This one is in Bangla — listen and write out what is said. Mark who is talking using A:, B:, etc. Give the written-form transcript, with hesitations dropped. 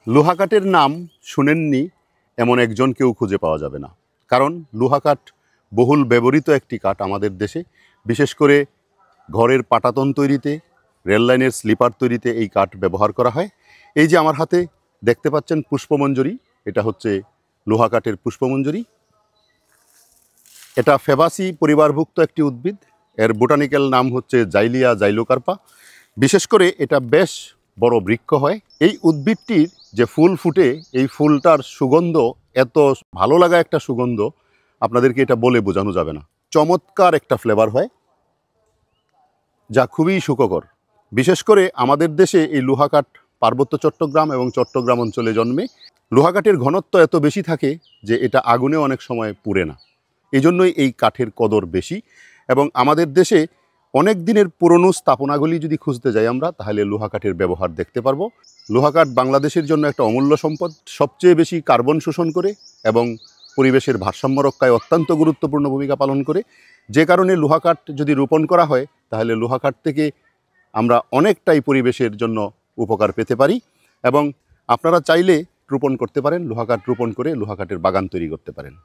A: লোহা কাঠের নাম শুনেননি এমন একজন কেউ খুঁজে পাওয়া যাবে না, কারণ লোহা কাঠ বহুল ব্যবহৃত একটি কাঠ আমাদের দেশে। বিশেষ করে ঘরের পাটাতন তৈরিতে, রেললাইনের স্লিপার তৈরিতে এই কাঠ ব্যবহার করা হয়। এই যে আমার হাতে দেখতে পাচ্ছেন পুষ্পমঞ্জরি, এটা হচ্ছে লোহা কাঠের পুষ্পমঞ্জরি। এটা ফেবাসি পরিবারভুক্ত একটি উদ্ভিদ। এর বোটানিক্যাল নাম হচ্ছে জাইলিয়া জাইলোকার্পা। বিশেষ করে এটা বেশ বড় বৃক্ষ হয়। এই উদ্ভিদটির যে ফুল ফুটে, এই ফুলটার সুগন্ধ এত ভালো লাগা একটা সুগন্ধ, আপনাদেরকে এটা বলে বোঝানো যাবে না। চমৎকার একটা ফ্লেভার হয়, যা খুবই সুখকর। বিশেষ করে আমাদের দেশে এই লোহা কাঠ পার্বত্য চট্টগ্রাম এবং চট্টগ্রাম অঞ্চলে জন্মে। লোহা কাঠের ঘনত্ব এত বেশি থাকে যে এটা আগুনে অনেক সময় পুড়ে না। এই জন্যই এই কাঠের কদর বেশি। এবং আমাদের দেশে অনেক দিনের পুরনো স্থাপনাগুলি যদি খুঁজতে যাই আমরা, তাহলে লোহা কাঠের ব্যবহার দেখতে পারবো। লোহা কাঠ বাংলাদেশের জন্য একটা অমূল্য সম্পদ, সবচেয়ে বেশি কার্বন শোষণ করে এবং পরিবেশের ভারসাম্য রক্ষায় অত্যন্ত গুরুত্বপূর্ণ ভূমিকা পালন করে। যে কারণে লোহা কাঠ যদি রোপণ করা হয়, তাহলে লোহা কাঠ থেকে আমরা অনেকটাই পরিবেশের জন্য উপকার পেতে পারি। এবং আপনারা চাইলে রোপণ করতে পারেন, লোহা কাঠ রোপণ করে লোহা কাঠের বাগান তৈরি করতে পারেন।